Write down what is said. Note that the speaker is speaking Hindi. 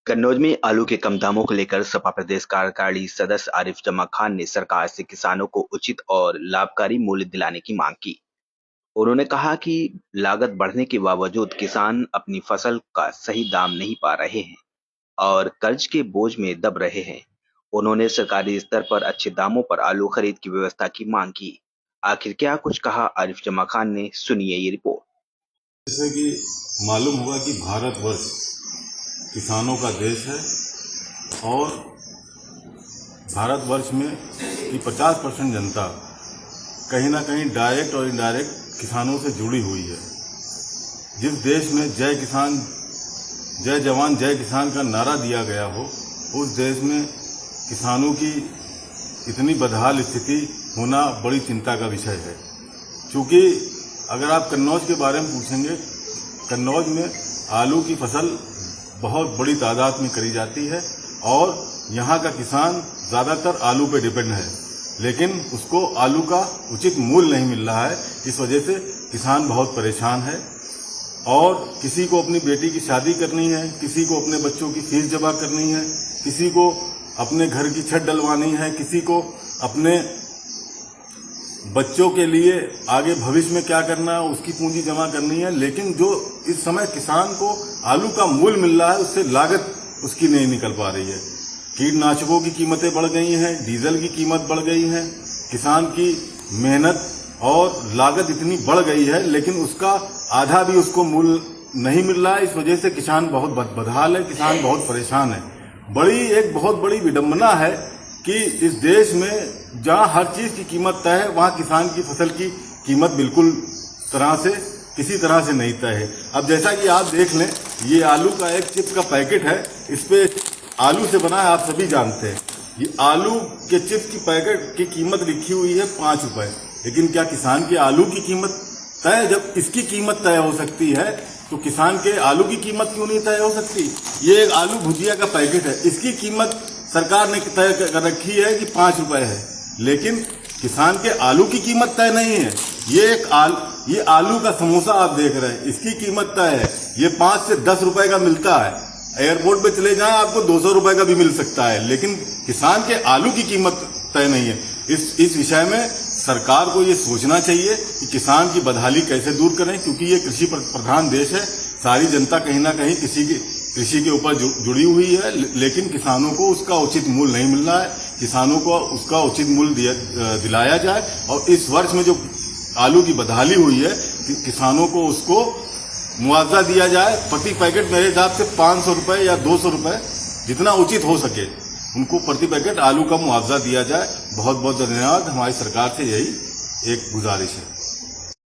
कन्नौज में आलू के कम दामों को लेकर सपा प्रदेश कार्यकारिणी सदस्य आरिफ जमा खान ने सरकार से किसानों को उचित और लाभकारी मूल्य दिलाने की मांग की। उन्होंने कहा कि लागत बढ़ने के बावजूद किसान अपनी फसल का सही दाम नहीं पा रहे हैं और कर्ज के बोझ में दब रहे हैं। उन्होंने सरकारी स्तर पर अच्छे दामों पर आलू खरीद की व्यवस्था की मांग की। आखिर क्या कुछ कहा आरिफ जमा खान ने, सुनिए ये रिपोर्ट। जैसे कि मालूम होगा कि भारतवर्ष किसानों का देश है और भारतवर्ष में की 50% जनता कहीं ना कहीं डायरेक्ट और इनडायरेक्ट किसानों से जुड़ी हुई है। जिस देश में जय किसान, जय जवान, जय किसान का नारा दिया गया हो, उस देश में किसानों की इतनी बदहाल स्थिति होना बड़ी चिंता का विषय है। क्योंकि अगर आप कन्नौज के बारे में पूछेंगे, कन्नौज में आलू की फसल बहुत बड़ी तादाद में करी जाती है और यहाँ का किसान ज़्यादातर आलू पे डिपेंड है, लेकिन उसको आलू का उचित मूल्य नहीं मिल रहा है। इस वजह से किसान बहुत परेशान है और किसी को अपनी बेटी की शादी करनी है, किसी को अपने बच्चों की फीस जमा करनी है, किसी को अपने घर की छत डलवानी है, किसी को अपने बच्चों के लिए आगे भविष्य में क्या करना है उसकी पूंजी जमा करनी है। लेकिन जो इस समय किसान को आलू का मूल्य मिल रहा है, उससे लागत उसकी नहीं निकल पा रही है। कीटनाशकों की कीमतें बढ़ गई हैं, डीजल की कीमत बढ़ गई है, किसान की मेहनत और लागत इतनी बढ़ गई है, लेकिन उसका आधा भी उसको मूल्य नहीं मिल रहा है। इस वजह से किसान बहुत बदहाल है, किसान बहुत परेशान है। एक बहुत बड़ी विडंबना है कि इस देश में जहाँ हर चीज की कीमत तय है, वहाँ किसान की फसल की कीमत बिल्कुल किसी तरह से नहीं तय है। अब जैसा कि आप देख लें, ये आलू का एक चिप्स का पैकेट है, इस पे आलू से बना है, आप सभी जानते हैं। ये आलू के चिप्स की पैकेट की कीमत लिखी हुई है 5 रुपए, लेकिन क्या किसान के आलू की कीमत तय? जब इसकी कीमत तय हो सकती है तो किसान के आलू की कीमत क्यों नहीं तय हो सकती? ये एक आलू भुजिया का पैकेट है, इसकी कीमत सरकार ने तय कर रखी है कि 5 रुपए है, लेकिन किसान के आलू की कीमत तय नहीं है। ये आलू का समोसा आप देख रहे हैं, इसकी कीमत तय है, ये 5 से 10 रुपए का मिलता है। एयरपोर्ट पे चले जाएं, आपको 200 रुपए का भी मिल सकता है, लेकिन किसान के आलू की कीमत तय नहीं है। इस विषय में सरकार को ये सोचना चाहिए कि किसान की बदहाली कैसे दूर करें, क्योंकि ये कृषि प्रधान देश है। सारी जनता कहीं ना कहीं कृषि के ऊपर जुड़ी हुई है, लेकिन किसानों को उसका उचित मूल्य नहीं मिल रहा है। किसानों को उसका उचित मूल्य दिलाया जाए और इस वर्ष में जो आलू की बदहाली हुई है, किसानों को उसको मुआवजा दिया जाए। प्रति पैकेट मेरे हिसाब से 500 रुपए या 200 रुपए, जितना उचित हो सके उनको प्रति पैकेट आलू का मुआवजा दिया जाए। बहुत बहुत धन्यवाद। हमारी सरकार से यही एक गुजारिश है।